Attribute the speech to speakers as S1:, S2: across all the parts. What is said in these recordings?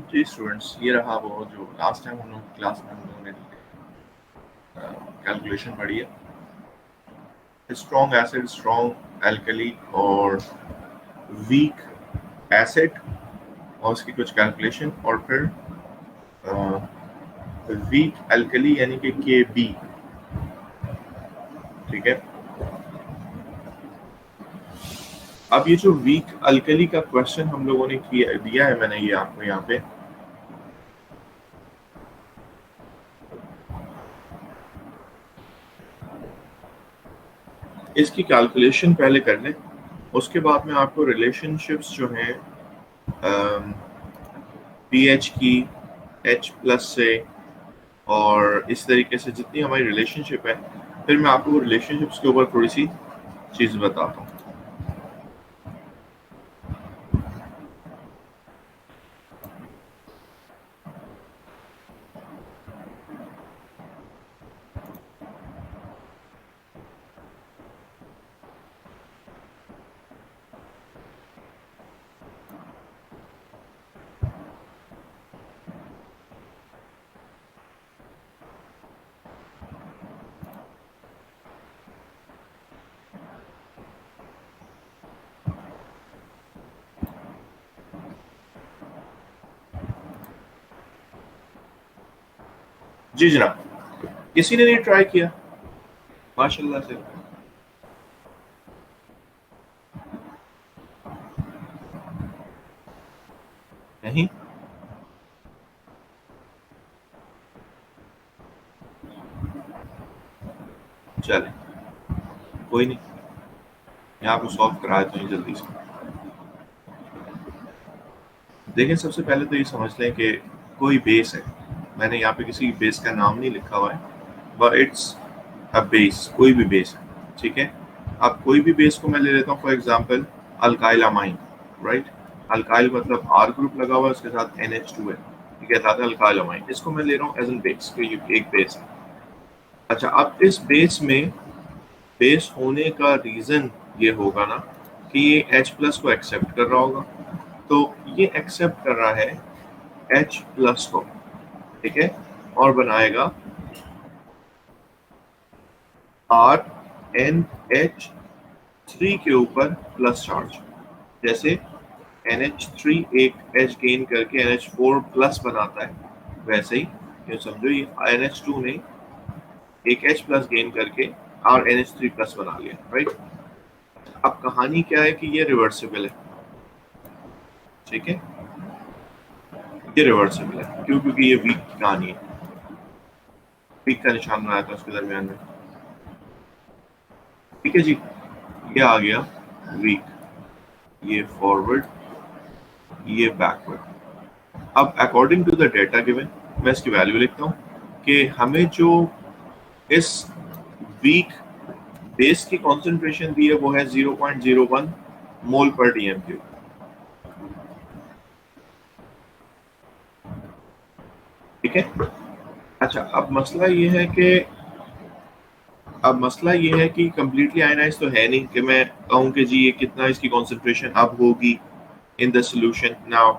S1: जी students, ये रहा वो जो लास्ट टाइम हम लोग क्लास में हम लोगों ने कैलकुलेशन पढ़ी है। स्ट्रॉन्ग एसिड, स्ट्रॉन्ग एल्कली और वीक एसिड और उसकी कुछ कैलकुलेशन, और फिर वीक एल्कली यानी कि के बी। ठीक है, अब ये जो वीक अल्कली का क्वेश्चन हम लोगों ने किया दिया है, मैंने ये आपको यहाँ पे इसकी कैलकुलेशन पहले कर लें, उसके बाद में आपको रिलेशनशिप्स जो हैं पीएच की H प्लस से और इस तरीके से जितनी हमारी रिलेशनशिप है, फिर मैं आपको रिलेशनशिप्स के ऊपर थोड़ी सी चीज़ बताता हूँ। जी जनाब, किसी ने नहीं ट्राई किया? माशाल्लाह से। नहीं, चले कोई नहीं, मैं आपको सॉल्व करा देता हूँ जल्दी से। देखिए, सबसे पहले तो ये समझ लें कि कोई बेस है, मैंने यहाँ पे किसी बेस का नाम नहीं लिखा हुआ है, बट इट्स अ बेस, कोई भी बेस है। ठीक है, अब कोई भी बेस को मैं ले लेता हूँ, for example alkyl amine, right. Alkyl मतलब आर ग्रुप लगा हुआ है, उसके साथ NH2 है, ठीक है, साथ अल्काइल अमाइन, इसको मैं ले रहा हूँ एज एन बेस, तो ये एक बेस है। अच्छा, अब इस बेस में बेस होने का रीजन ये होगा ना कि ये H प्लस को एक्सेप्ट कर रहा होगा, तो ये एक्सेप्ट कर रहा है H प्लस को, ठीक है, और बनाएगा RNH3 के ऊपर प्लस चार्ज। जैसे NH3 एक H गेन करके NH4 प्लस बनाता है, वैसे ही ये समझो ये NH2 ने एक H प्लस गेन करके RNH3 प्लस बना लिया, राइट। अब कहानी क्या है कि ये रिवर्सिबल है, ठीक है, ये रिवर्सिबल है। क्यों? क्योंकि ये वीक की कहानी है, वीक का निशान बनाया था उसके दरमियान में, ठीक है जी। ये आ गया वीक, ये फॉरवर्ड, ये बैकवर्ड। अब according to the data given मैं इसकी वैल्यू लिखता हूँ कि हमें जो इस वीक बेस की कॉन्सेंट्रेशन दी है वो है 0.01 मोल पर डीएम क्यूब, ठीक है। अच्छा, अब मसला ये है कि कंप्लीटली आयनाइज तो है नहीं कि मैं कहूँ कि जी ये कितना इसकी कॉन्सेंट्रेशन अब होगी इन द सोल्यूशन नाउ,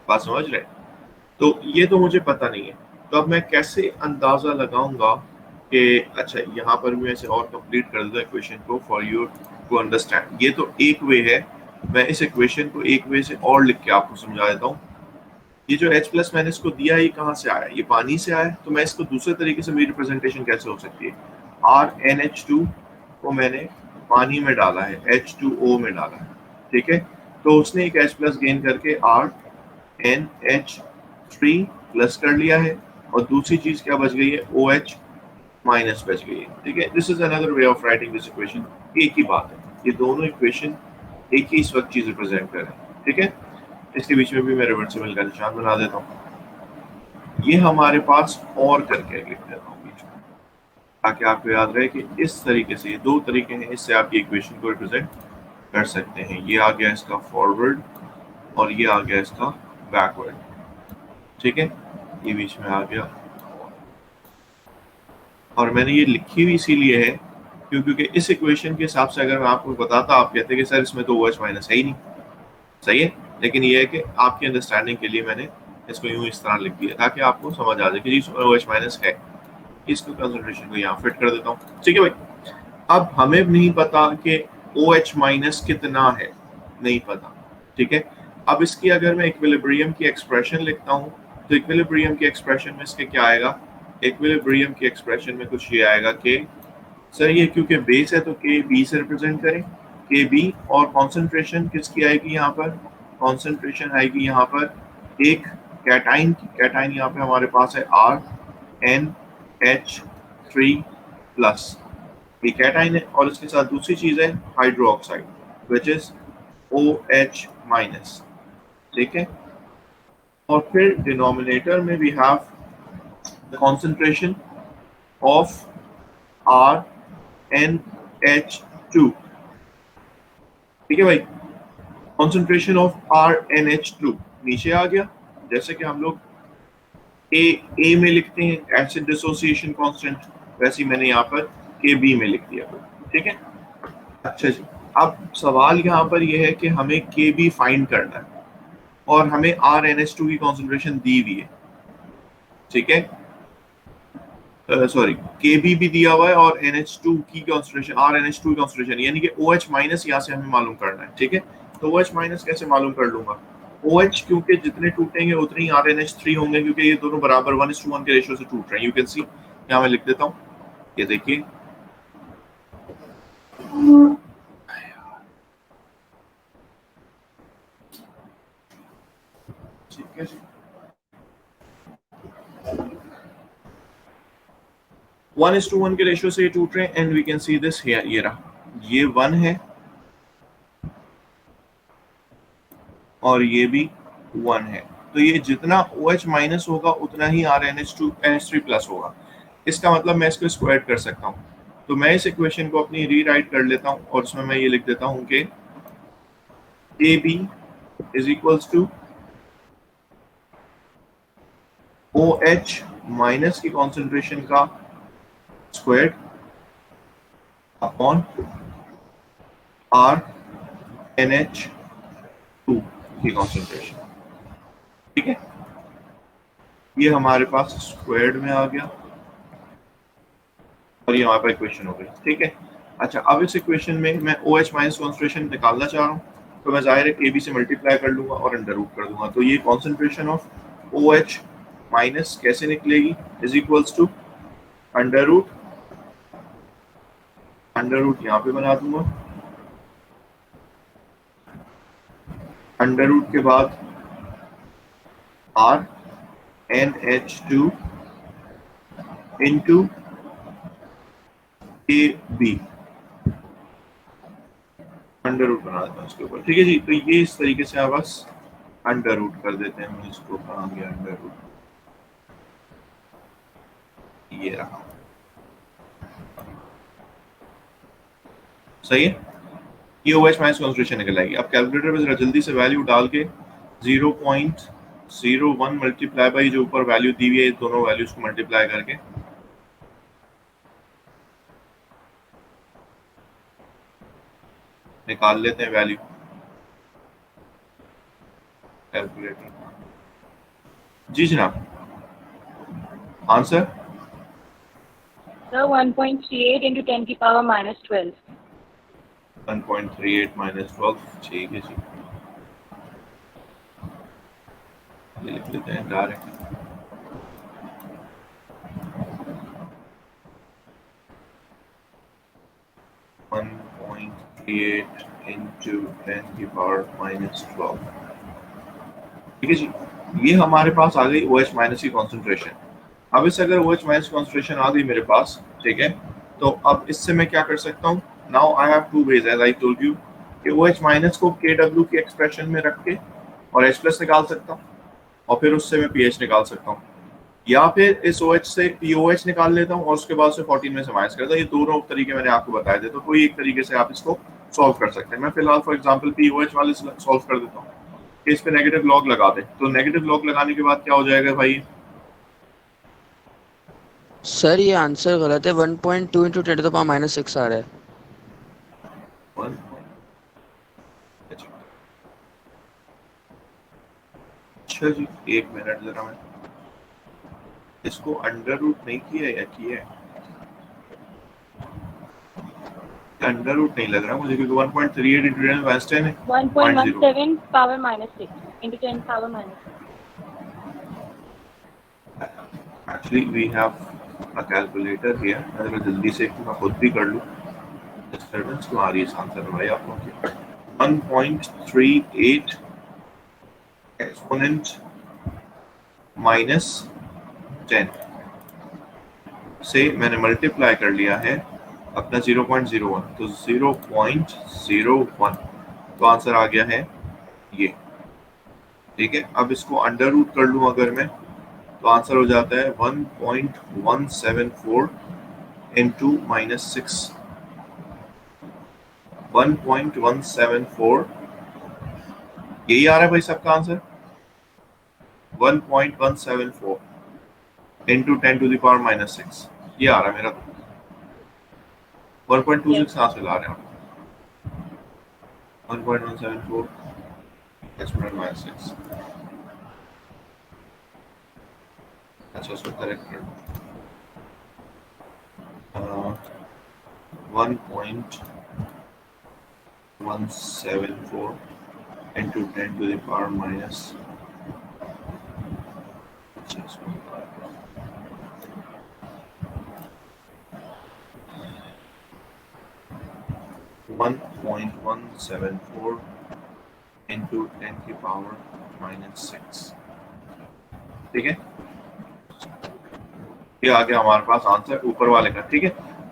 S1: बात समझ रहे? तो ये तो मुझे पता नहीं है, तो अब मैं कैसे अंदाजा लगाऊंगा कि अच्छा यहाँ पर भी मैं इसे और कंप्लीट कर दूँ इक्वेशन को फॉर यू टू अंडरस्टैंड। ये तो एक वे है, मैं इस इक्वेशन को एक वे से और लिख के आपको समझा देता हूँ। ये जो H प्लस मैंने इसको दिया है, ये कहाँ से आया? ये पानी से आया, तो मैं इसको दूसरे तरीके से मेरी रिप्रेजेंटेशन कैसे हो सकती है? RNH2 को मैंने पानी में डाला है, H2O में डाला है, ठीक है, तो उसने एक H प्लस गेन करके RNH3 प्लस कर लिया है, और दूसरी चीज क्या बच गई है? OH माइनस बच गई है, ठीक है। This is another way of writing this equation. एक ही बात है, ये दोनों इक्वेशन एक ही इस वक्त चीज रिप्रेजेंट कर रहे हैं, ठीक है। इसके बीच में भी मैं रिवर्सिबल का निशान बना देता हूँ, ये हमारे पास और करके लिख देता हूँ बीच में, ताकि आपको याद रहे कि इस तरीके से, ये दो तरीके हैं, इससे आप ये इक्वेशन को रिप्रेजेंट कर सकते हैं। ये आ गया इसका फॉरवर्ड और ये आ गया इसका बैकवर्ड, ठीक है, ये बीच में आ गया। और मैंने ये लिखी हुई इसीलिए है क्योंकि इस इक्वेशन के हिसाब से अगर मैं आपको बताता, आप कहते कि सर इसमें तो OH माइनस है ही नहीं, सही है, लेकिन ये है कि आपकी अंडरस्टैंडिंग के लिए मैंने इसको यूं इस तरह लिख दिया ताकि आपको समझ आ जाए कि जी OH माइनस है। इसको कंसंट्रेशन को यहाँ फिट कर देता हूँ, ठीक है भाई। अब हमें नहीं पता कि OH माइनस कितना है, नहीं पता, ठीक है। अब इसकी अगर मैं इक्विलिब्रियम की एक्सप्रेशन लिखता हूँ तो इक्विलिब्रियम की एक्सप्रेशन में इसके क्या आएगा, इक्विलिब्रियम की एक्सप्रेशन में कुछ ये आएगा कि सर ये क्योंकि बेस है तो के बी से रिप्रेजेंट करें, के बी, और कॉन्सेंट्रेशन किसकी आएगी यहाँ पर, कॉन्सेंट्रेशन आएगी यहाँ पर एक कैटाइन की। कैटाइन यहाँ पे हमारे पास है RNH3+, ये कैटाइन है, और इसके साथ दूसरी चीज है hydroxide which is OH minus, ठीक है। और फिर डिनोमिनेटर में we have the concentration of RNH2, ठीक है भाई। कॉन्सेंट्रेशन ऑफ RNH2 नीचे आ गया, जैसे कि हम लोग ए में लिखते हैं एसिड डिसोसिएशन कांस्टेंट, वैसे ही मैंने यहाँ पर के बी में लिख दिया, ठीक है। अच्छा जी, अब सवाल यहाँ पर यह है कि हमें के बी फाइंड करना है और हमें RNH2 की कॉन्सेंट्रेशन दी हुई है, ठीक है। सॉरी, के बी भी दिया हुआ है और NH2 की कॉन्सेंट्रेशन, RNH2 की कॉन्सेंट्रेशन, यानी कि OH माइनस यहाँ से हमें मालूम करना है, ठीक है। तो OH माइनस कैसे मालूम कर लूंगा, OH क्योंकि जितने टूटेंगे उतने ही RNH3 होंगे, क्योंकि ये दोनों बराबर 1:1 के रेशियो से टूट रहे हैं। यू कैन सी, यहाँ मैं लिख देता हूँ, ये देखिए, ठीक है जी, 1:1 के रेशियो से ये टूट रहे हैं। And we can see this here, ये रहा, ये 1 है और ये भी 1 है, तो ये जितना OH माइनस होगा उतना ही RNH2 NH3+ होगा। इसका मतलब मैं इसको स्क्वायर कर सकता हूँ, तो मैं इस इक्वेशन को अपनी रीराइट कर लेता हूँ और उसमें मैं ये लिख देता हूँ कि AB is equals to OH minus की कॉन्सेंट्रेशन का स्क्वायर अपॉन RNH2 की कॉन्सेंट्रेशन, ठीक है। ये हमारे पास स्क्वायर्ड में आ गया और ये हमारे पास इक्वेशन हो गई, ठीक है। अच्छा, अब इस इक्वेशन में मैं OH माइनस कॉन्सेंट्रेशन निकालना चाह रहा हूँ, तो मैं जाहिर है KB से मल्टीप्लाई कर लूंगा और अंडर रूट कर दूंगा, तो ये कॉन्सेंट्रेशन ऑफ OH माइनस कैसे निकलेगी, is equals to under root यहाँ पे बना दूंगा, अंडर रूट के बाद RNH2 into KB, under root बना देता हूँ इसके ऊपर, ठीक है जी। तो ये इस तरीके से आप बस अंडर रूट कर देते हैं हम इसको, कहाँ गया अंडर रूट, ये रहा, सही है। ये OH माइनस कॉन्सेंट्रेशन निकल आएगी। अब कैलकुलेटर में जरा जल्दी से वैल्यू डाल के 0.01 मल्टीप्लाई बाई जो ऊपर वैल्यू दी हुई है, दोनों वैल्यूज को मल्टीप्लाई करके निकाल लेते हैं वैल्यू कैलकुलेटर। जी जनाब, आंसर
S2: Sir, 1.38 into 10 की पावर -12.
S1: 1.38 - 12, ठीक है जी, ये लिख लेते हैं डायरेक्ट। into 10 की पावर -12, ठीक है जी। ये हमारे पास आ गई OH माइनस की कॉन्सेंट्रेशन। अब इससे अगर OH माइनस कॉन्सेंट्रेशन आ गई मेरे पास, ठीक है, तो अब इससे मैं क्या कर सकता हूँ, now I have two ways as I told you कि OH माइनस को KW की एक्सप्रेशन में रख के और H+ निकाल सकता हूँ और फिर उससे मैं pH निकाल सकता हूँ, या फिर इस OH से POH निकाल लेता हूँ और उसके बाद से 14 में से माइनस करता हूँ। ये दोनों तरीके मैंने आपको बताए थे, तो कोई एक तरीके से आप इसको सॉल्व कर सकते हैं। मैं फिलहाल फॉर एग्जांपल POH वाले सॉल्व कर देता हूँ, इस पे नेगेटिव लॉग लगा दें, तो नेगेटिव लॉग लगाने के बाद क्या हो जाएगा भाई,
S3: सर ये आंसर गलत है, 1.2 into 10 to the power -6 आ रहा है।
S1: 1. अच्छा अच्छा जी, 1 मिनट जरा मैं इसको अंडर रूट नहीं किया या किया है? अंडर रूट नहीं लग रहा मुझे, क्योंकि 1.38 इंटू 10 माइनस 10 है 0.0.
S2: 1.17 power minus 6 into 10 power minus 6.
S1: Actually we have a calculator here. मैं जरा जल्दी से मैं खुद भी कर लूँ. डिस्टर्बेंस क्यों आ रही है इस आंसर में भाई आप लोगों की? 1.38 एक्सपोनेंट माइनस 10 से मैंने मल्टीप्लाई कर लिया है अपना 0.01, तो 0.01 तो आंसर आ गया है ये. ठीक है, अब इसको अंडर रूट कर लूं अगर मैं, तो आंसर हो जाता है 1.174 इंटू माइनस 6. 1.174 यही आ रहा है भाई सबका answer. 1.174 into 10 to the power minus 6 ये आ रहा है मेरा. 1.26 कहाँ से ला रहे हैं आप? 1.174 एक्सपोनेंट माइनस 6. अच्छा उसको करेक्ट कर 1.174 into 10 to the power minus 1.174 into 10 की पावर माइनस 6. ठीक है, ये आ गया हमारे पास आंसर ऊपर वाले का. ठीक है,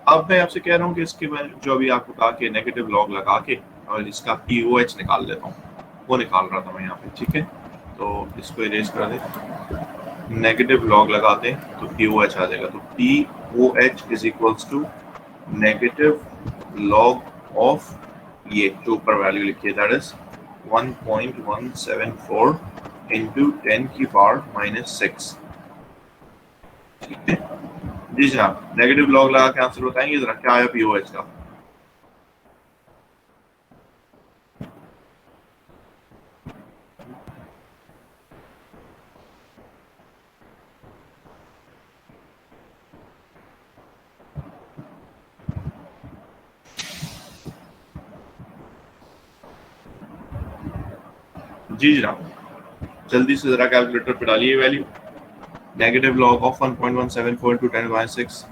S1: अब मैं आपसे कह रहा हूँ कि इसके मैं जो अभी आपको कहा कि नेगेटिव लॉग लगा के और इसका POH निकाल लेता हूँ, वो निकाल रहा था मैं यहाँ पे. ठीक है, तो इसको इरेज कर दें, नेगेटिव लॉग लगाते हैं तो POH आ जाएगा. तो POH is equals to negative log of ये जो ऊपर वैल्यू लिखी है, दैट इज 1.174 इंटू 10 की पावर माइनस 6. ठीक है जी जनाब, नेगेटिव लॉग लगा के आंसर बताएंगे जरा क्या आया POH का. जी जनाब, जल्दी से जरा कैलकुलेटर पे डालिए value. Negative log of 1.174 into 10 by 6.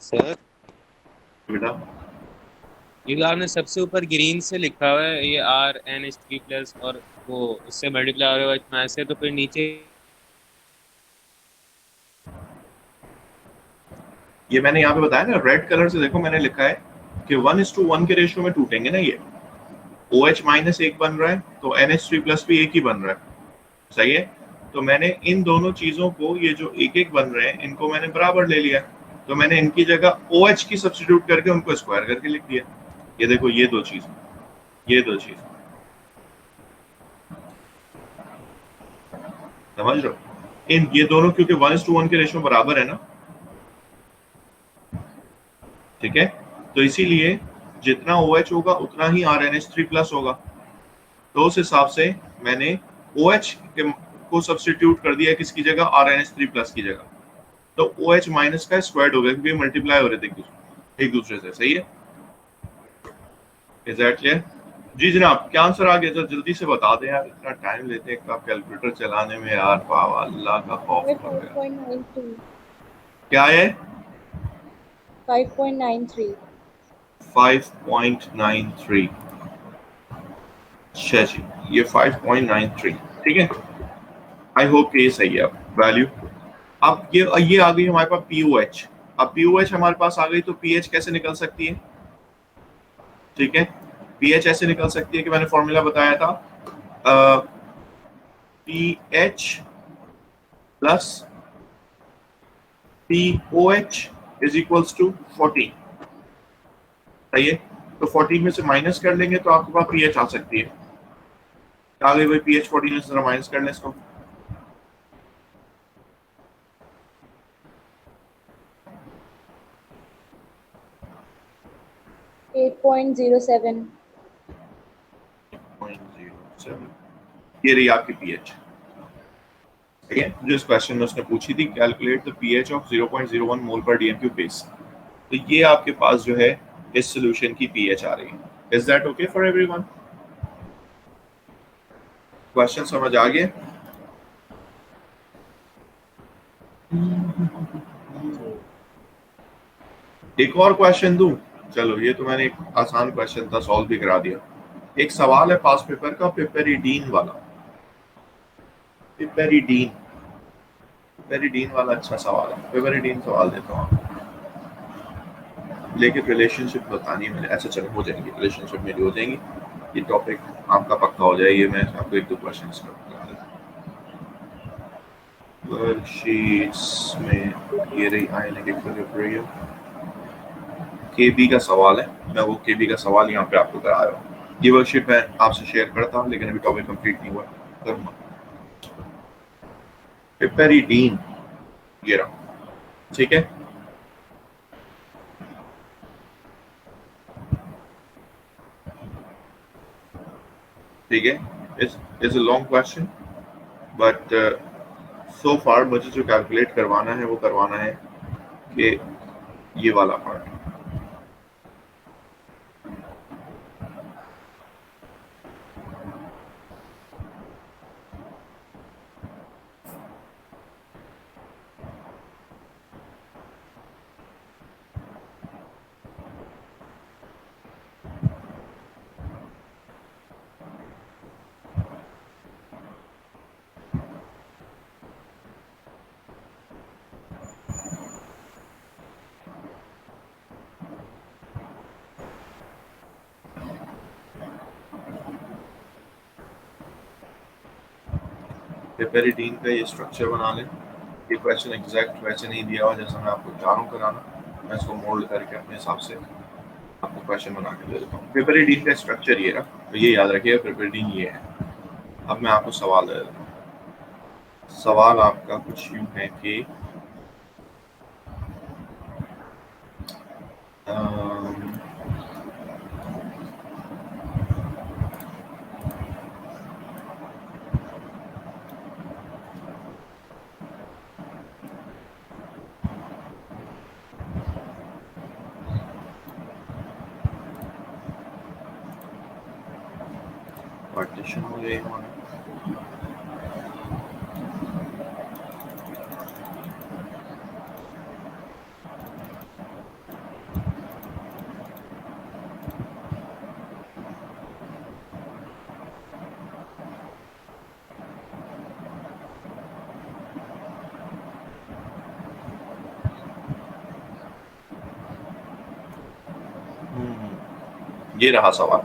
S4: Sir
S1: बेटा
S4: ये जो आपने सबसे ऊपर ग्रीन से लिखा हुआ है ये RNH3 प्लस और वो उससे मल्टीप्लाई हो रहा है से, तो फिर नीचे
S1: ये मैंने यहाँ पे बताया ना, रेड कलर से देखो मैंने लिखा है कि 1:1 के रेशियो में टूटेंगे ना ये. OH माइनस 1 बन रहा है तो NH3 प्लस भी एक ही बन रहा है. सही है, तो मैंने इन दोनों चीजों को, ये जो एक एक बन रहे हैं इनको मैंने बराबर ले लिया. तो मैंने इनकी जगह OH की सब्स्टिट्यूट करके उनको स्क्वायर करके लिख दिया. ये देखो ये दो चीज समझ लो. इन ये दोनों क्योंकि 1:1 के रेशियो बराबर है ना. ठीक है, तो इसीलिए जितना OH होगा उतना ही RNH3 प्लस होगा. तो उस हिसाब से मैंने OH को सब्स्टिट्यूट कर दिया किसकी जगह, RNH3 प्लस की जगह. तो OH माइनस का स्क्वायर्ड हो गया क्योंकि मल्टीप्लाई हो रहे थे एक दूसरे से. सही है, इज दैट क्लियर? जी जनाब, क्या आंसर आ गया? जल्दी से बता दें यार, इतना टाइम लेते हैं आप कैलकुलेटर चलाने में यार. वाह अल्लाह का खौफ.
S2: 5.93.
S1: क्या है?
S2: 5.93.
S1: 5.93. अच्छा जी, ये 5.93. ठीक है, आई होप कि ये सही है वैल्यू. अब ये आ गई हमारे पास POH. अब POH हमारे पास आ गई तो PH कैसे निकल सकती है? ठीक है, PH ऐसे निकल सकती है कि मैंने फॉर्मूला बताया था, PH plus POH is equals to 14. सही है, तो 14 में से माइनस कर लेंगे तो आपके पास PH आ सकती है. आ गई भाई पीएच 14 में, जरा माइनस कर लें इसको।
S2: Eight point zero seven.
S1: 0.07, ये रही आपकी पीएच। ठीक है, जो इस क्वेश्चन में उसने पूछी थी, कैलकुलेट द पीएच ऑफ 0.01 मोल पर डीएमक्यू बेस। तो ये आपके पास जो है इस सॉल्यूशन की पीएच आ रही है। Is that okay for everyone? Question समझ आ गया? एक और क्वेश्चन दूं? चलो, ये तो मैंने एक आसान क्वेश्चन था, सॉल्व भी करा दिया। एक सवाल है पास पेपर का, पिपेरिडीन वाला। पिपेरिडीन वाला अच्छा सवाल है। पिपेरिडीन सवाल देता हूँ, लेकिन रिलेशनशिप बतानी है मैंने। अच्छा चलो, हो जाएंगी रिलेशनशिप मेरी, हो जाएंगी। ये टॉपिक आपका पक्का हो जाए। ये मैं आपको एक दो क्वेश्चन करा देता हूँ। वर्कशीट्स में ये रही आयनिक इक्विलिब्रियम, केबी का सवाल है। मैं वो केबी का सवाल यहाँ पे आपको करा रहा हूँ। ये वर्कशीट मैं आपसे शेयर करता हूँ, लेकिन अभी टॉपिक कंप्लीट नहीं हुआ, करूँगा। पिपेरिडीन ये रहा, ठीक है। ठीक है, it's a long question, but so far मुझे जो कैलकुलेट करवाना है वो करवाना है कि ये वाला पार्ट। पिपेरिडीन का ये स्ट्रक्चर बना लें। ये क्वेश्चन एग्जैक्ट वैसे नहीं दिया हुआ जैसा मैं आपको चाह रहा हूँ कराना। मैं इसको मोल्ड करके अपने हिसाब से आपको क्वेश्चन बना के दे देता हूँ। पिपेरिडीन का स्ट्रक्चर ये रहा, तो ये याद रखिएगा, पिपेरिडीन ये है। अब मैं आपको सवाल दे देता हूँ। सवाल आपका कुछ यूँ है कि पार्टीशन हो गई हमारा। ये रहा सवाल।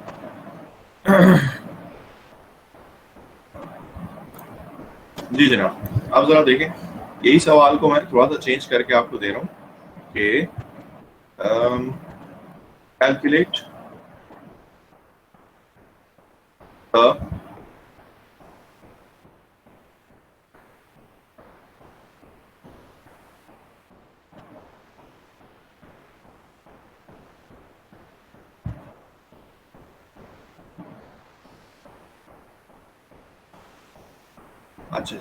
S1: जी जनाब, अब जरा देखें, यही सवाल को मैं थोड़ा सा चेंज करके आपको दे रहा हूँ कि कैलकुलेट द अच्छा,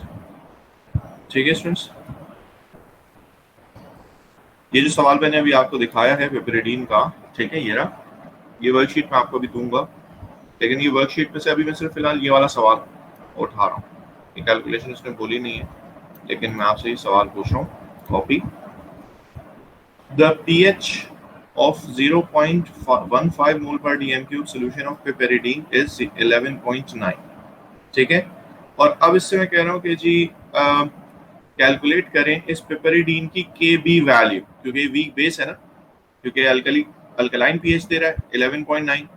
S1: ठीक है स्टूडेंट्स, ये जो सवाल मैंने अभी आपको दिखाया है पिपेरिडीन का, ठीक है, ये रहा। ये वर्कशीट मैं आपको अभी दूंगा, लेकिन ये वर्कशीट में से अभी मैं सिर्फ फिलहाल ये वाला सवाल उठा रहा हूँ। ये कैलकुलेशन उसने बोली नहीं है, लेकिन मैं आपसे ये सवाल पूछ रहा हूँ। Copy the pH of 0.15 mole per dm cube solution of piperidine is 11.9, ठीक है। और अब इससे मैं कह रहा हूँ कि जी कैलकुलेट करें इस पिपेरिडीन की Kb वैल्यू, क्योंकि वीक बेस है ना, क्योंकि अल्कलाइन पीएच दे रहा है 11.9,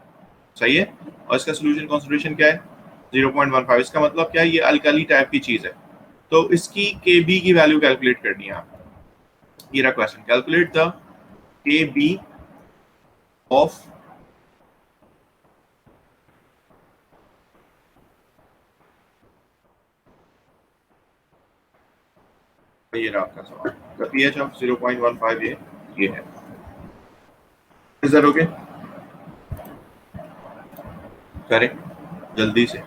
S1: सही है। और इसका सोल्यूशन कॉन्सेंट्रेशन क्या है? 0.15। इसका मतलब क्या है? ये अल्कली टाइप की चीज है, तो इसकी Kb की वैल्यू कैलकुलेट करनी है आपको। ये रहा question, calculate the Kb of ये रहा आपका सवाल। द pH ऑफ 0.15 ये है। Is that okay? करें जल्दी से।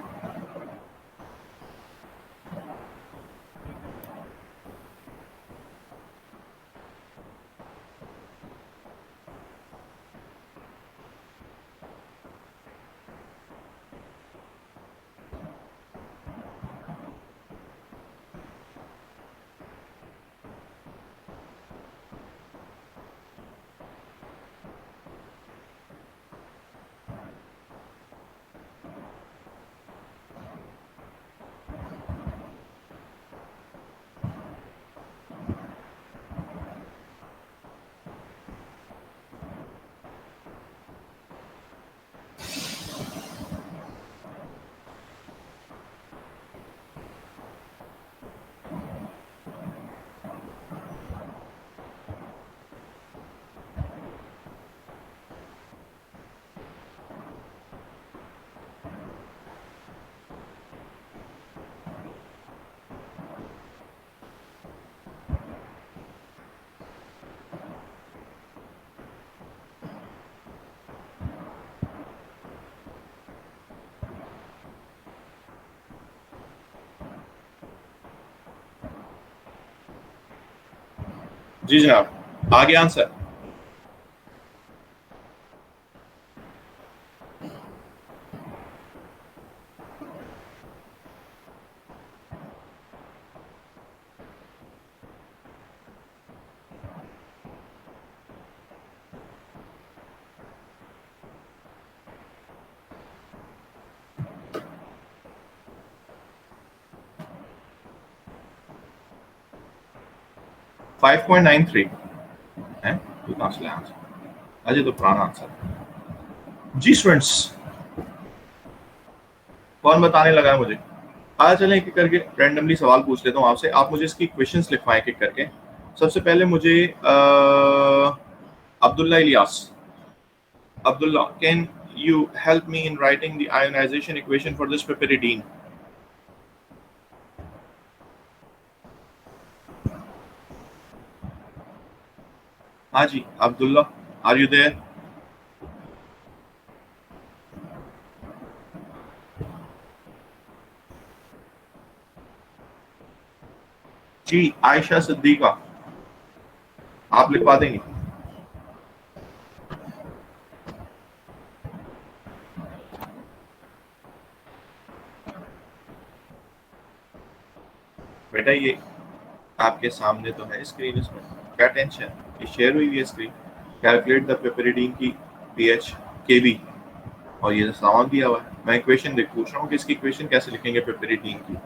S1: जी जनाब, आगे आंसर। फाइव 5.93 है तो कहाँ से आंसर? अजय तो पुराना आंसर। जी स्टूडेंट्स, कौन बताने लगा है मुझे? आया चलें एक एक करके रैंडमली सवाल पूछ लेता हूँ आपसे। आप मुझे इसकी क्वेश्चंस लिखवाएं एक एक करके। सबसे पहले मुझे Abdullah Ilyas, Abdullah, can you help me in writing the ionization equation for this piperidine? हाँ जी अब्दुल्ला, are you there? जी आयशा सिद्दीका, आप लिखवा देंगे? बेटा ये आपके सामने तो है स्क्रीन, इसमें क्या टेंशन? ये शेयर हुई है स्क्रीन। कैलकुलेट द पिपेरिडीन की पीएच केबी, और ये सवाल दिया हुआ है। मैं इक्वेशन पूछ रहा हूँ कि इसकी इक्वेशन कैसे लिखेंगे पिपेरिडीन की।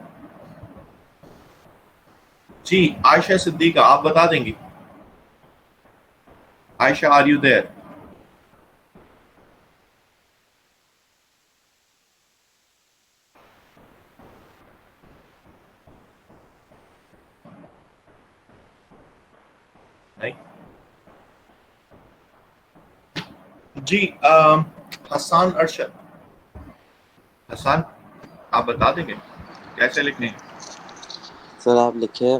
S1: जी आयशा सिद्दीका, आप बता देंगी? Ayesha, are you there? नहीं? जी हसन अरशद, हसन आप बता देंगे कैसे लिखने हैं?
S5: सर आप लिखे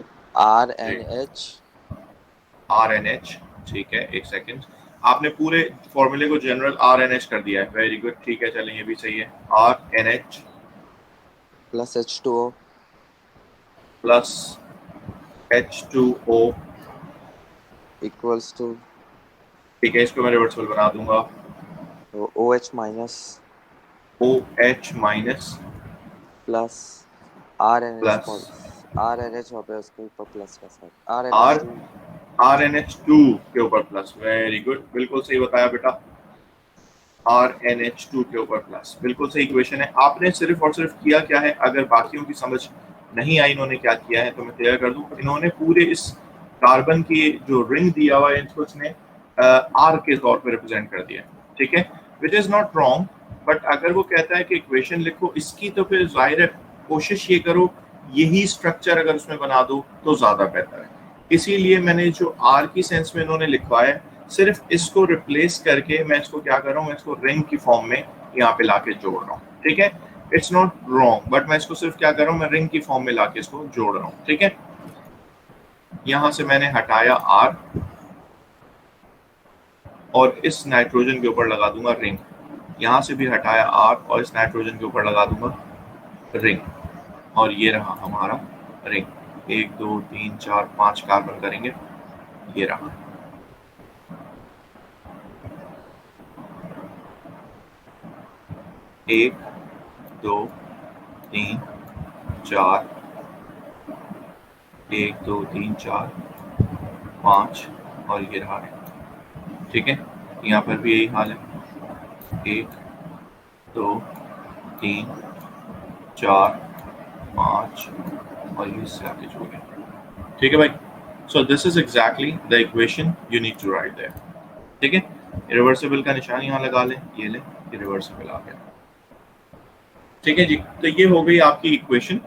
S5: RNH।
S1: ठीक है, एक सेकंड। आपने पूरे फॉर्मूले को जनरल RNH कर दिया है, वेरी गुड, ठीक है, चलें ये भी सही है। RNH
S5: plus H2O
S1: plus H2O
S5: equals to,
S1: ठीक है, इसको मैं रिवर्सल बना दूंगा,
S5: तो OH minus
S1: OH minus
S5: plus
S1: plus
S5: RNH हो गया उसके ऊपर प्लस का सर
S1: RNH2 के ऊपर प्लस, वेरी गुड, बिल्कुल सही बताया बेटा, RNH2 के ऊपर प्लस, बिल्कुल सही इक्वेशन है। आपने सिर्फ और सिर्फ किया क्या है, अगर बाकियों की समझ नहीं आई इन्होंने क्या किया है तो मैं क्लियर कर दूं। इन्होंने पूरे इस कार्बन की जो रिंग दिया हुआ है इसको इसने R के तौर पर रिप्रेजेंट कर दिया, ठीक है, which is not wrong, but अगर वो कहता है कि इक्वेशन लिखो इसकी, तो फिर जाहिर है कोशिश ये करो यही स्ट्रक्चर अगर उसमें बना दो तो ज्यादा बेहतर है। इसीलिए मैंने जो R की सेंस में इन्होंने लिखवाया है, सिर्फ इसको रिप्लेस करके मैं इसको क्या कर रहा हूँ, मैं इसको रिंग की फॉर्म में यहाँ पे लाके जोड़ रहा हूँ, ठीक है, इट्स नॉट रॉन्ग, बट मैं इसको सिर्फ क्या कर रहा हूँ, मैं रिंग की फॉर्म में लाके इसको जोड़ रहा हूँ, ठीक है। यहाँ से मैंने हटाया R और इस नाइट्रोजन के ऊपर लगा दूंगा रिंग। यहाँ से भी हटाया R और इस नाइट्रोजन के ऊपर लगा दूंगा रिंग, और ये रहा हमारा रिंग। 1 2 3 4 5 कार्बन करेंगे, ये रहा। एक, दो, तीन, चार, 1 2 3 4 5, और ये रहा है। ठीक है, यहाँ पर भी यही हाल है। 1 2 3 4 5, और ये इससे आगे जुड़ गया। ठीक है भाई, so this is exactly the equation you need to write there. ठीक है, रिवर्सिबल का निशान यहाँ लगा लें, ये लें, ये रिवर्सिबल आ गया। ठीक है जी, तो ये हो गई आपकी equation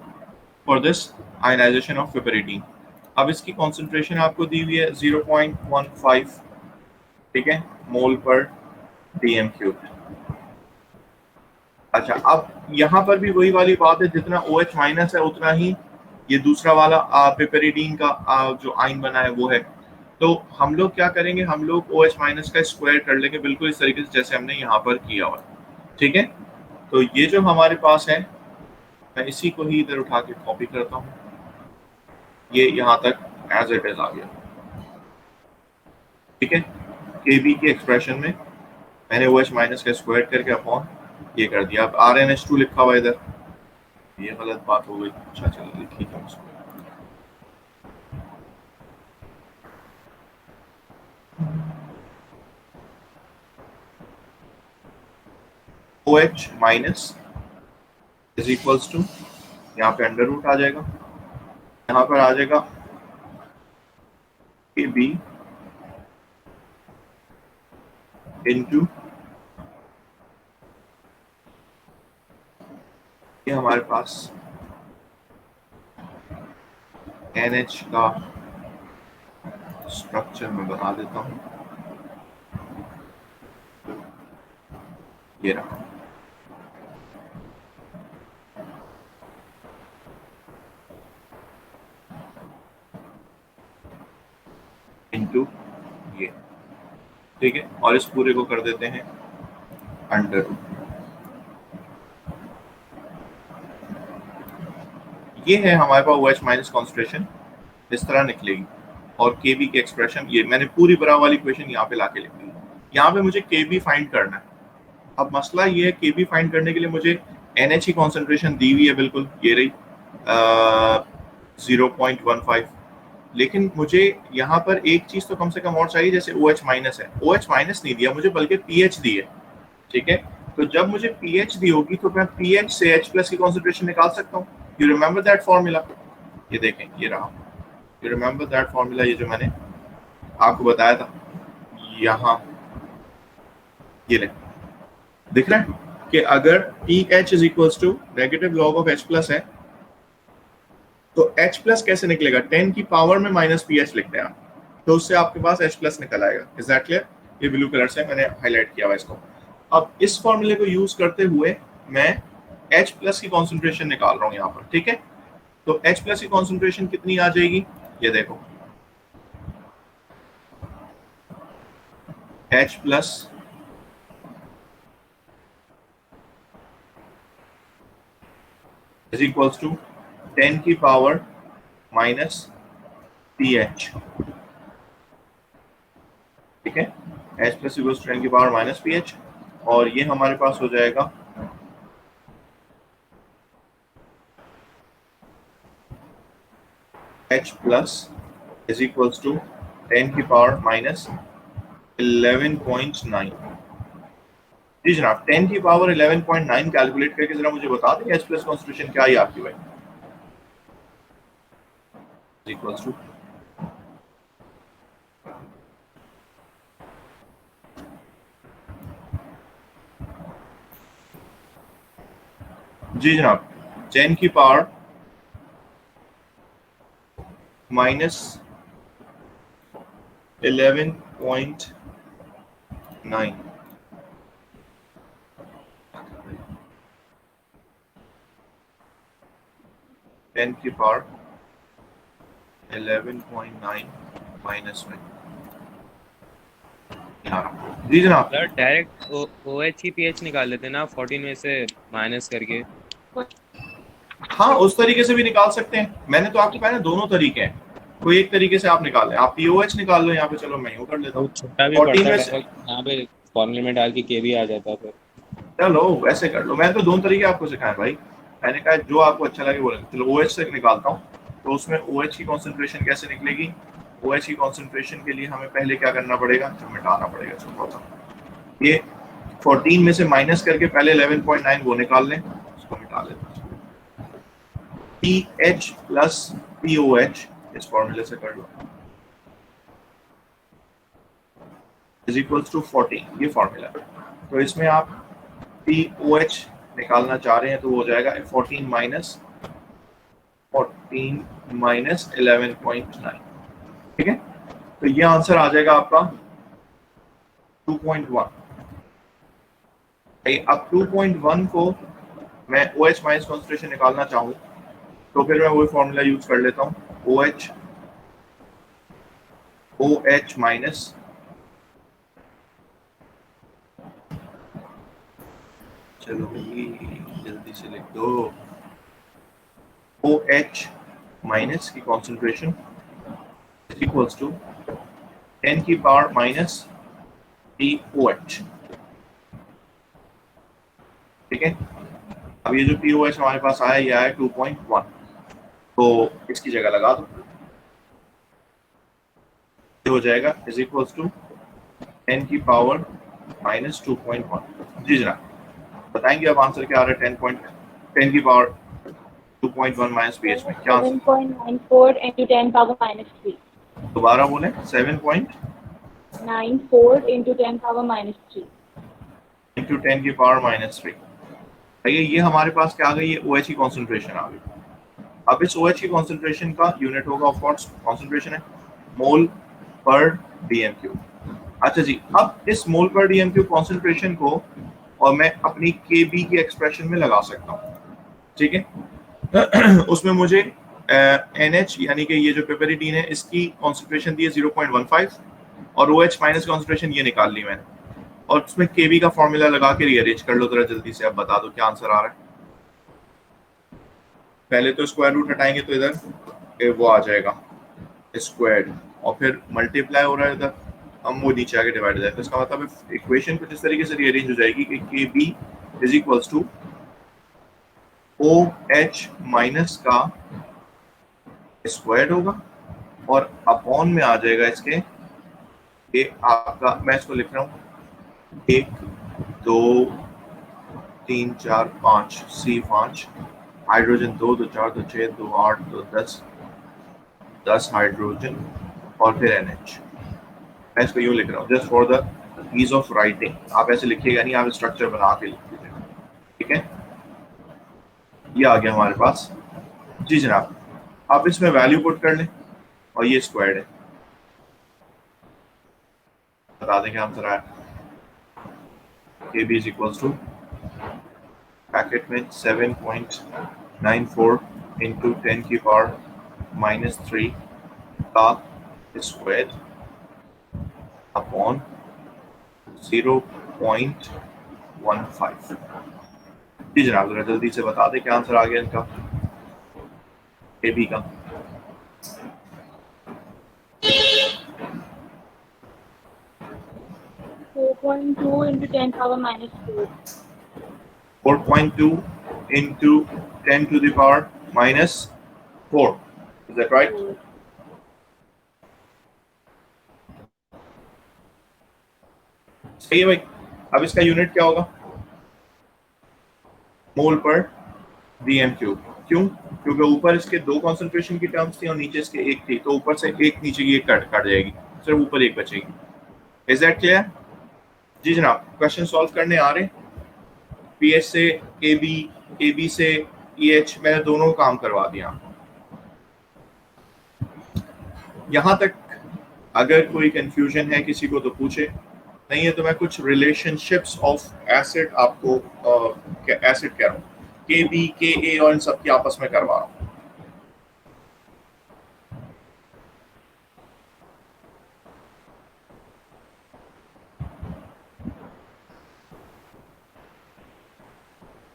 S1: for this ionization of piperidine. अब इसकी कॉन्सेंट्रेशन आपको दी हुई है 0.15, ठीक है, मोल पर डीएम क्यूब। अच्छा, अब यहाँ पर भी वही वाली बात है, जितना OH माइनस है उतना ही ये दूसरा वाला पिपरिडीन का जो आयन बना है वो है। तो हम लोग क्या करेंगे, हम लोग OH माइनस का स्क्वायर कर लेंगे, बिल्कुल इस तरीके से जैसे हमने यहाँ पर किया हुआ। ठीक है, तो ये जो हमारे पास है, मैं इसी को ही इधर उठा के कॉपी करता हूँ, ये यहाँ तक एज इट इज आ गया। ठीक है, Kb की एक्सप्रेशन में मैंने OH माइनस का स्क्वायर करके अपॉन ये कर दिया। अब RnH2 लिखा हुआ इधर, ये गलत बात हो गई। अच्छा चलो लिखी था उसको। OH minus is equals to, यहाँ पे अंडर रूट आ जाएगा, यहाँ पर आ जाएगा Kb इंटू, ये हमारे पास NH का स्ट्रक्चर मैं बना देता हूँ, ये रहा। इंटू ये, ठीक है, और इस पूरे को कर देते हैं अंडर रूट। ये है हमारे पास OH माइनस कॉन्सेंट्रेशन, इस तरह निकलेगी। और Kb की एक्सप्रेशन, ये मैंने पूरी बड़ा वाली इक्वेशन यहाँ पे लाके लिख दी। यहाँ पे मुझे Kb फाइंड करना है। अब मसला ये है, Kb फाइंड करने के लिए मुझे NH की कॉन्सेंट्रेशन दी हुई है, बिल्कुल ये रही 0.15, लेकिन मुझे यहाँ पर एक चीज तो कम से कम और चाहिए, जैसे OH माइनस है। OH माइनस नहीं दिया मुझे, बल्कि pH दी है। ठीक है, तो जब मुझे pH दी होगी तो मैं pH से H प्लस की कॉन्सेंट्रेशन निकाल सकता हूँ। यू रिमेम्बर दैट फॉर्मूला, ये देखें, ये रहा। यू रिमेम्बर दैट फॉर्मूला, ये जो मैंने आपको बताया था, यहाँ ये ले, दिख रहा है कि अगर pH is equals to negative log of H plus है, तो H प्लस कैसे निकलेगा, 10 की पावर में माइनस pH लिखते हैं आप, तो उससे आपके पास H प्लस निकल आएगा। Is that clear? ये ब्लू कलर से मैंने हाईलाइट किया हुआ इसको। अब इस फॉर्मूले को यूज करते हुए मैं H प्लस की कॉन्सेंट्रेशन निकाल रहा हूँ यहाँ पर। ठीक है, तो H प्लस की कॉन्सेंट्रेशन कितनी आ जाएगी, ये देखो, H plus is equals to 10 की पावर माइनस pH। ठीक है, H प्लस इक्वल्स टू 10 की पावर माइनस pH, और ये हमारे पास हो जाएगा H plus is equals to 10 की पावर माइनस 11.9। जी जनाब, 10 की पावर 11.9 कैलकुलेट करके जरा मुझे बता दें H प्लस कॉन्सेंट्रेशन क्या है आपकी भाई, इक्वल्स टू जी जनाब 10 की पावर माइनस 11.9, टेन की पावर 11.9 माइनस 1 जी जनाब।
S4: यार डायरेक्ट OH की pH निकाल लेते ना 14 में से माइनस करके।
S1: हाँ उस तरीके से भी निकाल सकते हैं, मैंने तो आपको कहा ना दोनों तरीके हैं, कोई एक तरीके से आप निकाल लें, आप POH निकाल लो यहाँ पे, चलो मैं यूँ कर लेता
S4: वो
S1: हूँ
S4: छोटा भी
S1: 14
S4: पड़ता
S1: में
S4: है
S1: से,
S4: यहाँ पे फॉर्मूले में डाल के के भी आ जाता है फिर।
S1: चलो वैसे कर लो, मैंने तो दोनों तरीके आपको सिखाए भाई, मैंने कहा जो आपको अच्छा लगे बोले। चलो OH से निकालता हूँ, तो उसमें OH की कॉन्सेंट्रेशन कैसे निकलेगी। OH की कॉन्सेंट्रेशन के लिए हमें पहले क्या करना पड़ेगा, जो मिटाना पड़ेगा छोटा सा, ये 14 में से माइनस करके पहले 11.9 वो निकाल लें, उसको मिटा लेते हैं। PH प्लस POH इस फॉर्मूले से कर लो, इज इक्वल्स टू 14, ये फॉर्मूला। तो इसमें आप POH निकालना चाह रहे हैं तो वो हो जाएगा 14 माइनस 11.9, ठीक है। तो ये आंसर आ जाएगा आपका 2.1। अब 2.1 को मैं OH माइनस कॉन्सेंट्रेशन निकालना चाहूँ तो फिर मैं वही फॉर्मूला यूज कर लेता हूँ, OH माइनस चलो जल्दी से लिख दो, OH माइनस की कॉन्सेंट्रेशन इक्वल्स टू 10 की पावर माइनस POH, ठीक है। अब ये जो POH हमारे पास आया ये आया 2.1, तो इसकी जगह लगा दो, ये हो जाएगा इज इक्वल्स टू 10 की पावर माइनस 2.1। जी जनाब बताएंगे अब आंसर क्या आ रहा है, 10 की पावर 2.1 माइनस PH में क्या आंसर,
S2: 7.94 into 10 power minus 3.
S1: दोबारा बोले, 7.94
S2: into 10 power minus 3.
S1: इंटू 10 की पावर माइनस 3। ये हमारे पास क्या आ गई, ये OH की कॉन्सेंट्रेशन आ गई। अब इस OH की कॉन्सेंट्रेशन का यूनिट होगा, ऑफ व्हाट कॉन्सेंट्रेशन है, मोल पर DMQ। अच्छा जी, अब इस मोल पर DMQ कॉन्सेंट्रेशन को और मैं अपनी KB की एक्सप्रेशन में लगा सकता हूँ, ठीक है। उसमें मुझे NH यानी कि ये जो पिपेरिडीन है इसकी कॉन्सेंट्रेशन दी है 0.15 और OH माइनस कॉन्सेंट्रेशन ये निकाल ली मैंने, और उसमें KB का फॉर्मूला लगा के रीअरेंज कर लो जरा जल्दी से, अब बता दो क्या आंसर आ रहा है। पहले तो स्क्वायर रूट हटाएंगे तो इधर वो आ जाएगा स्क्वायर, और फिर मल्टीप्लाई हो रहा है इधर, हम वो नीचे आके डिवाइड हो जाएगा, तो इसका मतलब इक्वेशन कुछ इस तरीके से रीअरेंज हो जाएगी कि KB is equals to OH minus का स्क्वायर होगा और अपॉन में आ जाएगा इसके, ये आपका, मैं इसको लिख रहा हूँ 1 2 3 4 5 C5, हाइड्रोजन 2 2 4 2 6 2 8 2 10 हाइड्रोजन और फिर NH। मैं इसको यूँ लिख रहा हूँ just for the ease of writing, आप ऐसे लिखिएगा नहीं, आप स्ट्रक्चर बना के लिख लीजिएगा, ठीक है। ये आ गया हमारे पास, जी जनाब। आप इसमें वैल्यू पुट कर लें और ये स्क्वायर्ड है, बता दें क्या आंसर आया। KB is equals to bracket में 7.94 इंटू 10 की पावर माइनस 3 का स्क्वायर अपॉन 0.15। जी जनाब जरा जल्दी से बता दें क्या आंसर आ गया इनका, KB का।
S2: (4.2 into 10 power minus 4).
S1: 4.2 into 10 to the power minus 4, is that right? सही है भाई। अब इसका यूनिट क्या होगा, मोल पर DMQ। क्यों, क्योंकि ऊपर इसके दो कॉन्सेंट्रेशन की टर्म्स थी और नीचे इसके एक थी, तो ऊपर से एक नीचे की एक कट जाएगी, सिर्फ ऊपर एक बचेगी। Is that clear? जी जनाब, क्वेश्चन सॉल्व करने आ रहे हैं। PH से KB, KB से EH, मैंने दोनों काम करवा दिया। यहाँ तक अगर कोई कंफ्यूजन है किसी को तो पूछे, नहीं है तो मैं कुछ रिलेशनशिप्स ऑफ एसिड आपको एसिड कह रहा हूँ, KB, KA और इन सब की आपस में करवा रहा हूँ।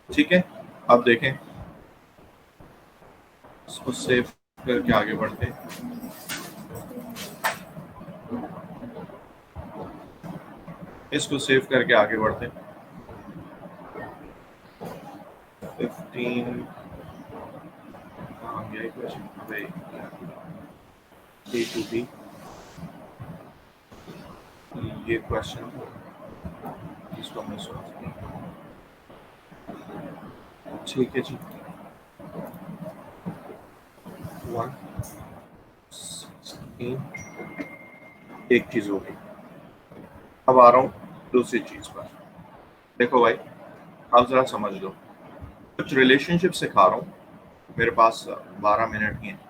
S1: ठीक है, अब देखें, इसको सेव करके आगे बढ़ते हैं। इसको सेव करके आगे बढ़ते हैं। 15 कहाँ गया ये क्वेश्चन? अबे A to B ये क्वेश्चन इसको मैं सोच, ठीक है जी। 1 एक चीज हो गई। अब आ रहा हूँ दूसरी चीज पर। देखो भाई, आप जरा समझ लो, कुछ रिलेशनशिप सिखा रहा हूँ, मेरे पास 12 मिनट ही हैं,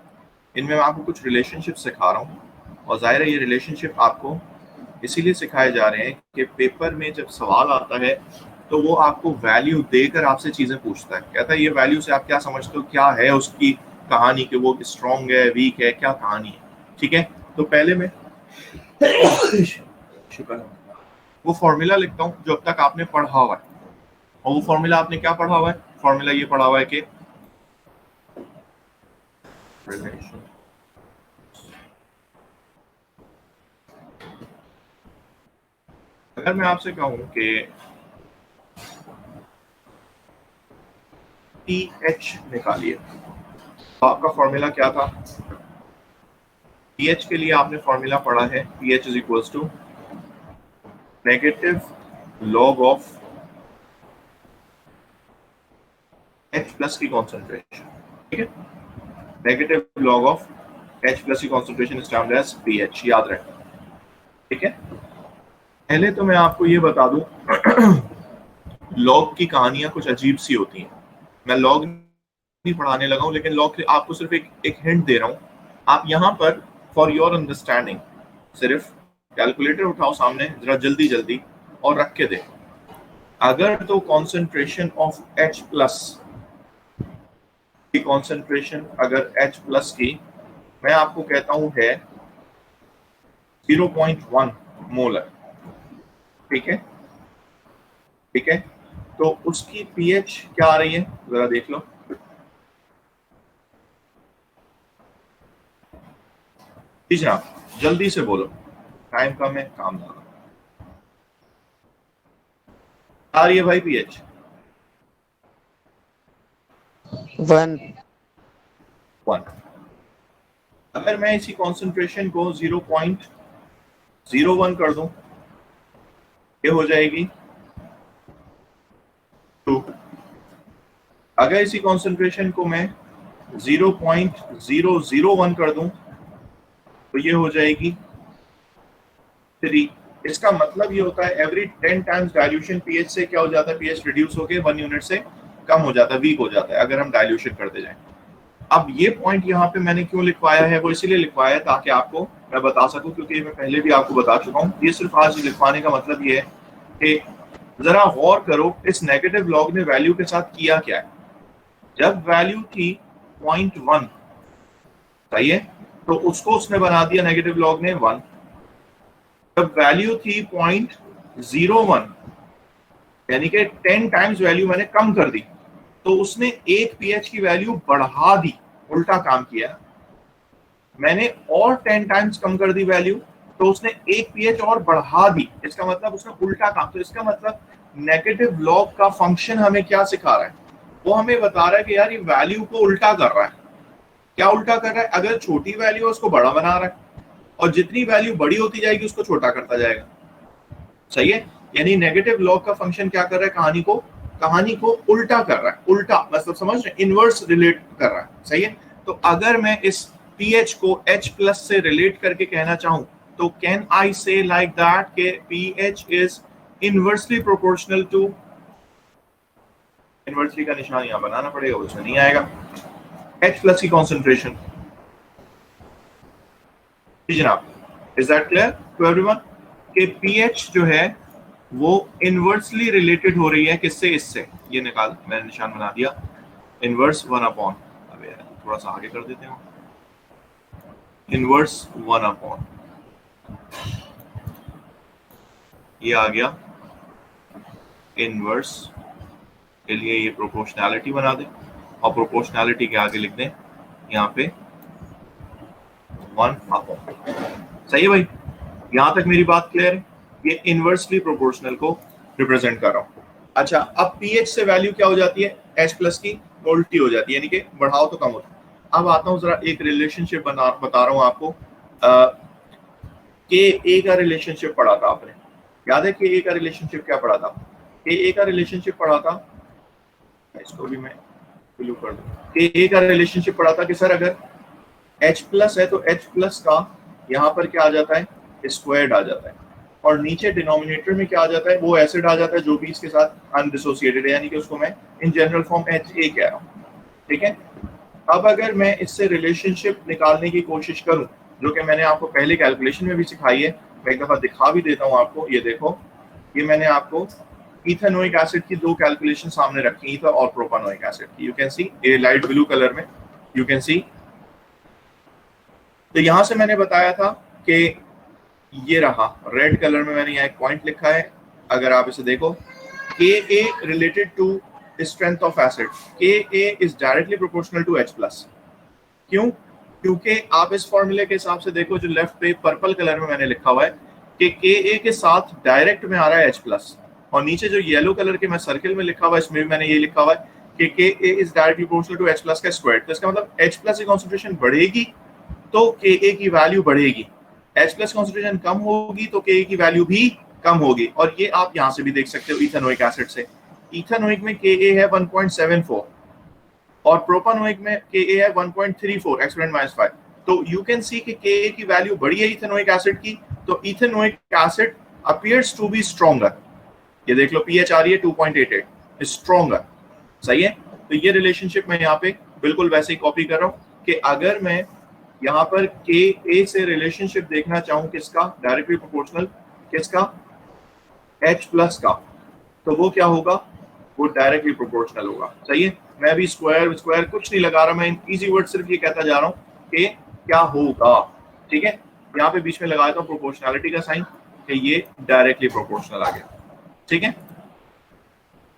S1: इनमें मैं आपको कुछ रिलेशनशिप सिखा रहा हूँ, और जाहिर है ये रिलेशनशिप आपको इसीलिए सिखाए जा रहे हैं कि पेपर में जब सवाल आता है तो वो आपको वैल्यू देकर आपसे चीजें पूछता है, कहता है ये वैल्यू से आप क्या समझते हो, क्या है उसकी कहानी, कि वो स्ट्रॉन्ग है, वीक है, क्या कहानी है। ठीक है, तो पहले मैं शुक्र वो फॉर्मूला लिखता हूँ जो अब तक आपने पढ़ा हुआ है, और वो फॉर्मूला आपने क्या पढ़ा हुआ है? फॉर्मूला ये पढ़ा हुआ है कि अगर मैं आपसे कहूं कि pH निकालिए, तो आपका फॉर्मूला क्या था? pH के लिए आपने फॉर्मूला पढ़ा है, pH is equals to negative log of H plus की कॉन्सेंट्रेशन। ठीक है, negative log of H plus की concentration is termed as pH, याद रखें। ठीक है, पहले तो मैं आपको ये बता दूं लॉग की कहानियां कुछ अजीब सी होती हैं। मैं लॉग नहीं पढ़ाने लगा हूं, लेकिन लॉग आपको सिर्फ एक हिंट दे रहा हूं। आप यहाँ पर फॉर योर अंडरस्टैंडिंग सिर्फ कैलकुलेटर उठाओ सामने जरा जल्दी जल्दी और रख के दे। अगर तो कॉन्सेंट्रेशन ऑफ H प्लस की कॉन्सेंट्रेशन अगर H प्लस की मैं आपको कहता हूं है 0.1 मोलर, ठीक है, ठीक है, तो उसकी pH क्या आ रही है जरा देख लो। जी जनाब, जल्दी से बोलो, टाइम कम है, काम ज्यादा। आ रही है भाई pH 1। अगर मैं इसी कॉन्सेंट्रेशन को 0.01 कर दूं, ये हो जाएगी 2। अगर इसी कॉन्सेंट्रेशन को मैं 0.001 कर दूं तो ये हो जाएगी 3। इसका मतलब ये होता है एवरी 10 टाइम्स डाइल्यूशन pH से क्या हो जाता है, pH रिड्यूस होकर 1 यूनिट से कम हो जाता है, वीक हो जाता है अगर हम डाइल्यूशन करते जाएं। अब ये पॉइंट यहाँ पे मैंने क्यों लिखवाया है, वो इसीलिए लिखवाया है ताकि आपको मैं बता सकूं, क्योंकि मैं पहले भी आपको बता चुका हूँ। ये सिर्फ आज लिखवाने का मतलब ये है कि जरा गौर करो इस नेगेटिव लॉग ने वैल्यू के साथ किया क्या है। जब वैल्यू थी 0.1, सही है, तो उसको उसने बना दिया नेगेटिव लॉग ने 1। जब वैल्यू थी 0.01 यानी कि 10 टाइम्स वैल्यू मैंने कम कर दी, तो उसने एक pH की वैल्यू बढ़ा दी, उल्टा काम किया। मैंने और 10 टाइम्स कम कर दी वैल्यू, तो उसने एक pH और बढ़ा दी, इसका मतलब उसने उल्टा काम। तो इसका मतलब नेगेटिव लॉग का फंक्शन हमें क्या सिखा रहा है, वो हमें बता रहा है कि यार ये वैल्यू को उल्टा कर रहा है। क्या उल्टा कर रहा है? अगर छोटी वैल्यू है उसको बड़ा बना रहा है, और जितनी वैल्यू बड़ी होती जाएगी उसको छोटा करता जाएगा। सही है, यानी नेगेटिव लॉग का फंक्शन क्या कर रहा है, कहानी को उल्टा कर रहा है। उल्टा मतलब समझ रहे, इनवर्स रिलेट कर रहा है। सही है, तो अगर मैं इस pH को H प्लस से रिलेट करके कहना चाहूं तो can I say like that के pH is inversely proportional to, inversely का निशान यहां बनाना पड़ेगा, उसमें नहीं आएगा, H प्लस की कॉन्सेंट्रेशन। जी जनाब, is that clear to everyone कि pH जो है वो इनवर्सली रिलेटेड हो रही है किससे, इससे। ये निकाल, मैंने निशान बना दिया, इनवर्स 1/। अब यार थोड़ा सा आगे कर देते हैं, इनवर्स 1/। ये आ गया इनवर्स के लिए ये प्रोपोर्शनैलिटी बना दें और प्रोपोर्शनैलिटी के आगे लिख दें यहाँ पे 1/2। सही है भाई, यहाँ तक मेरी बात क्लियर है। ये इनवर्सली प्रोपोर्शनल को रिप्रेजेंट कर रहा हूँ। अच्छा, अब पीएच से वैल्यू क्या हो जाती है, एच प्लस की उल्टी हो जाती है, यानी कि बढ़ाओ तो कम होता है। अब आता हूँ जरा एक रिलेशनशिप बता रहा हूँ आपको। के ए का रिलेशनशिप पढ़ा था आपने, याद है के ए का रिलेशनशिप क्या पढ़ा था? के ए का रिलेशनशिप पढ़ा था, इसको भी मैं ब्लू कर दूं। के ए का रिलेशनशिप पढ़ा था कि सर अगर H प्लस है तो H प्लस का यहाँ पर क्या आ जाता है, स्क्वायर्ड आ जाता है, और नीचे डिनोमिनेटर में क्या आ जाता है, वो एसिड आ जाता है जो भी इसके साथ अनडिसोसिएटेड है, यानी कि उसको मैं इन जनरल फॉर्म HA कह रहा हूँ। ठीक है, अब अगर मैं इससे रिलेशनशिप निकालने की कोशिश करूं, जो कि मैंने आपको पहले कैलकुलेशन में भी सिखाई है, मैं एक दफा दिखा भी देता हूं आपको। ये देखो, ये मैंने आपको इथेनोइक एसिड की दो कैलकुलेशन सामने रखी, ईथर और प्रोपानोइक एसिड की। यू कैन सी, ये लाइट ब्लू कलर में यू कैन सी। तो यहां से मैंने बताया था कि ये रहा रेड कलर में, मैंने यहाँ एक पॉइंट लिखा है। अगर आप इसे देखो, K A related to strength of acid, K A is directly proportional to H plus. क्यों? क्योंकि आप इस फॉर्मूले के हिसाब से देखो, जो लेफ्ट पे पर्पल कलर में मैंने लिखा हुआ है कि के ए के साथ डायरेक्ट में आ रहा है H प्लस, और नीचे जो येलो कलर के मैं सर्किल में लिखा हुआ है, इसमें भी मैंने ये लिखा हुआ है कि K A is directly proportional to H plus का स्क्वायर। तो इसका मतलब H प्लस की कॉन्सेंट्रेशन बढ़ेगी तो के ए की वैल्यू बढ़ेगी, H प्लस कॉन्सेंट्रेशन कम होगी तो के ए की वैल्यू भी कम होगी। और ये आप यहाँ से भी देख सकते हो इथेनोइक एसिड से। इथेनोइक में के ए है 1.74 और प्रोपानोइक में के ए है 1.34 एक्सपोनेंट -5। तो यू कैन सी कि के ए की वैल्यू बढ़ी है इथेनोइक एसिड की, तो ethanoic acid appears to be stronger. ये देख लो, पीएच आ रही है 2.88, स्ट्रॉन्गर। सही है, तो ये रिलेशनशिप मैं यहाँ पे बिल्कुल वैसे ही कॉपी कर रहा हूँ कि अगर मैं यहाँ पर के ए से रिलेशनशिप देखना चाहूँ किसका, डायरेक्टली प्रोपोर्शनल किसका, H प्लस का, तो वो क्या होगा, वो डायरेक्टली प्रोपोर्शनल होगा। सही है, मैं अभी स्क्वायर कुछ नहीं लगा रहा, मैं इजी वर्ड सिर्फ ये कहता जा रहा हूँ कि क्या होगा। ठीक है, यहाँ पे बीच में लगा देता हूँ प्रोपोर्शनैलिटी का साइन कि ये डायरेक्टली प्रोपोर्शनल आ गया। ठीक है,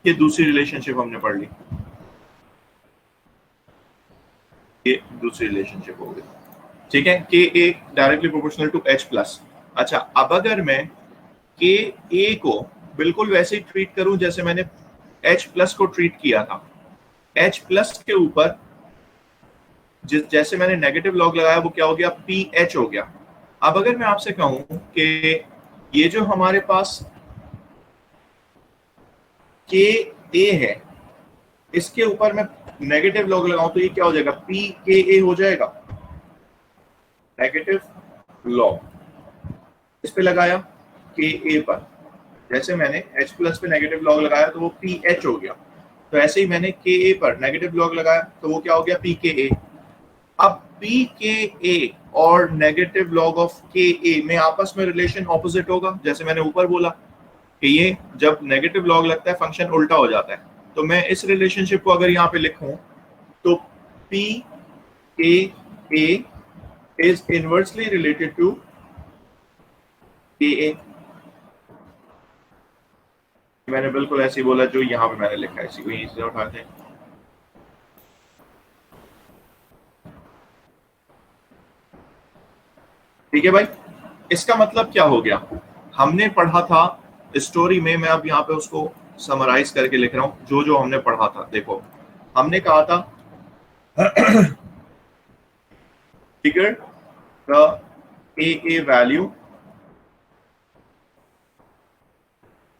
S1: ये दूसरी रिलेशनशिप हमने पढ़ ली, ये दूसरी रिलेशनशिप हो गई। ठीक है, K A directly proportional to H plus. अच्छा, अब अगर मैं के ए को बिल्कुल वैसे ही ट्रीट करूं जैसे मैंने H प्लस को ट्रीट किया था, H प्लस के ऊपर जैसे मैंने नेगेटिव लॉग लगाया, वो क्या हो गया, PH हो गया। अब अगर मैं आपसे कहूं कि ये जो हमारे पास के ए है, इसके ऊपर मैं नेगेटिव लॉग लगाऊं तो ये क्या हो जाएगा, PKA हो जाएगा। नेगेटिव लॉग इस पे लगाया के ए पर, जैसे मैंने H प्लस पे नेगेटिव लॉग लगाया तो वो PH हो गया, तो ऐसे ही मैंने के ए पर नेगेटिव लॉग लगाया तो वो क्या हो गया, PKA। अब PKA और नेगेटिव लॉग ऑफ KA में आपस में रिलेशन ऑपोजिट होगा, जैसे मैंने ऊपर बोला कि ये जब नेगेटिव लॉग लगता है फंक्शन उल्टा हो जाता है। तो मैं इस रिलेशनशिप को अगर यहाँ पे लिखूं तो PKA is inversely related to KA। मैंने बिल्कुल ऐसे ही बोला जो यहाँ पे मैंने लिखा है, इसी को यहीं से उठाते हैं। ठीक है भाई, इसका मतलब क्या हो गया, हमने पढ़ा था स्टोरी में, मैं अब यहाँ पे उसको समराइज करके लिख रहा हूँ जो जो हमने पढ़ा था। देखो, हमने कहा था figure the AA value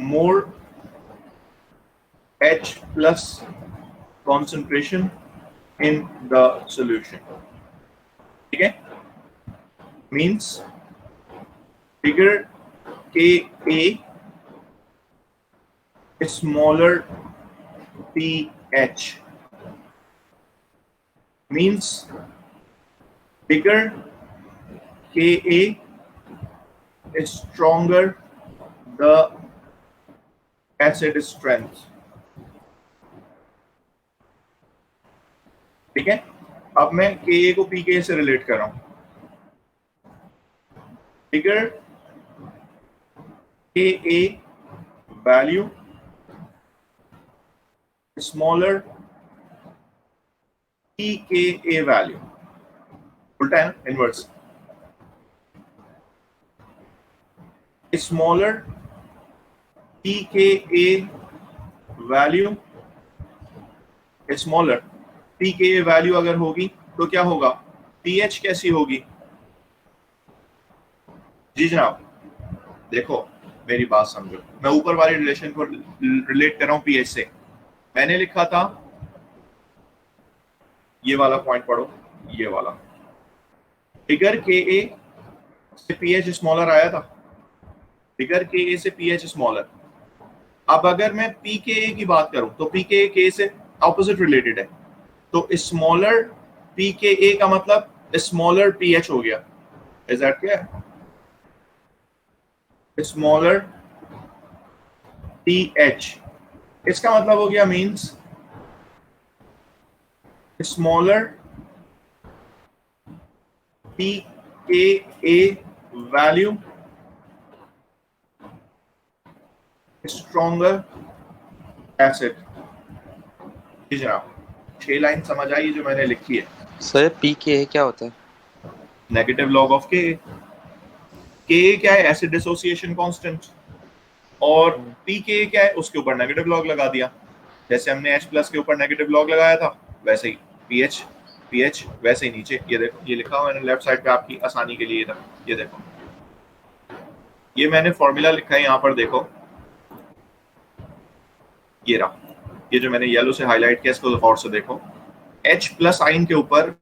S1: more H plus concentration in the solution। ठीक है, means figure KA smaller pH means bigger KA is stronger the acid strength। ठीक है, अब मैं KA को PKA से रिलेट कर रहा हूं। bigger KA value smaller pKa value, उल्टा है ना, inverse, smaller pKa value, smaller pKa value अगर होगी तो क्या होगा, pH कैसी होगी? जी जनाब, देखो मेरी बात समझो, मैं ऊपर वाले रिलेशन को रिलेट कर रहा हूं pH से। मैंने लिखा था ये वाला पॉइंट पढ़ो, ये वाला फिगर Ka से pH स्मॉलर आया था, फिगर Ka से pH स्मॉलर। अब अगर मैं pKa की बात करूं तो pKa K से ऑपोजिट रिलेटेड है, तो स्मॉलर pKa का मतलब स्मॉलर pH हो गया। Is that clear? Smaller pH, इसका मतलब हो गया means smaller pKa value stronger acid. जी जनाब, 6 लाइन समझ आई जो मैंने लिखी है।
S5: सर पीके क्या होता है?
S1: Negative log of Ka। Ka क्या है? Acid dissociation constant. और pKa क्या है? उसके ऊपर नेगेटिव लॉग लगा दिया, जैसे हमने H+ के ऊपर नेगेटिव लॉग लगाया था वैसे ही pH वैसे ही नीचे। ये देखो, ये लिखा हुआ मैंने लेफ्ट साइड पे आपकी आसानी के लिए था। ये देखो, ये मैंने फॉर्मूला लिखा है यहाँ पर, देखो ये रहा, ये जो मैंने येलो से हाईलाइट किया इसको गौर से देखो। H+ आयन के ऊपर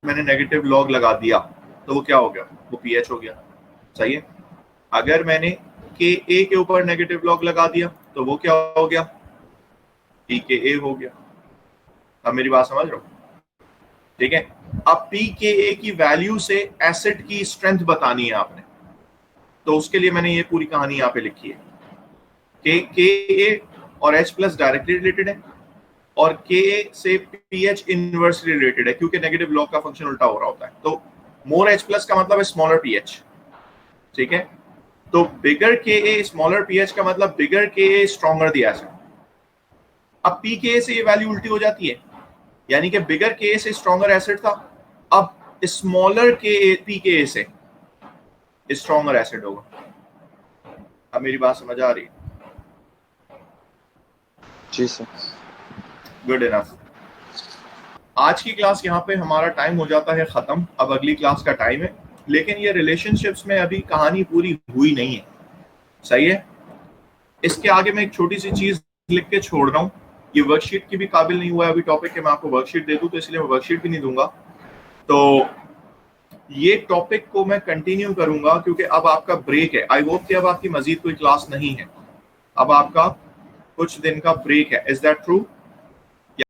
S1: मैंने नेगेटिव लॉग लगा दिया तो वो क्या हो गया? वो pH हो गया। सही है। अगर मैंने Ka के ऊपर नेगेटिव लॉग लगा दिया तो वो क्या हो गया? pKa हो गया। अब मेरी बात समझ रहे हो? ठीक है। अब pKa की वैल्यू से एसिड की स्ट्रेंथ बतानी है आपने, तो उसके लिए मैंने ये पूरी कहानी यहाँ पे लिखी है। Ka और H+ डायरेक्टली रिलेटेड है और Ka से pH इनवर्सली रिलेटेड है, क्योंकि नेगेटिव लॉग का फंक्शन उल्टा हो रहा होता है। तो मोर H+ का मतलब है स्मॉलर pH। ठीक है। तो बिगर Ka स्मॉलर pH का मतलब बिगर Ka स्ट्रॉन्गर द एसिड। अब pKa से ये वैल्यू उल्टी हो जाती है, यानी कि बिगर Ka से स्ट्रॉन्गर एसिड था, अब स्मॉलर pKa से स्ट्रॉन्गर एसिड होगा। अब मेरी बात समझ आ रही है?
S5: जी सर।
S1: Good enough. आज की क्लास यहाँ पे हमारा टाइम हो जाता है खत्म, अब अगली क्लास का टाइम है, लेकिन ये रिलेशनशिप्स में अभी कहानी पूरी हुई नहीं है। सही है। इसके आगे मैं एक छोटी सी चीज लिख के छोड़ रहा हूँ, ये वर्कशीट की भी काबिल नहीं हुआ है अभी टॉपिक के मैं आपको वर्कशीट दे दूं, तो इसलिए मैं वर्कशीट भी नहीं दूंगा। तो ये टॉपिक को मैं कंटिन्यू करूंगा क्योंकि अब आपका ब्रेक है। आई होप कि अब आपकी मजीद कोई क्लास नहीं है, अब आपका कुछ दिन का ब्रेक है। Is that true?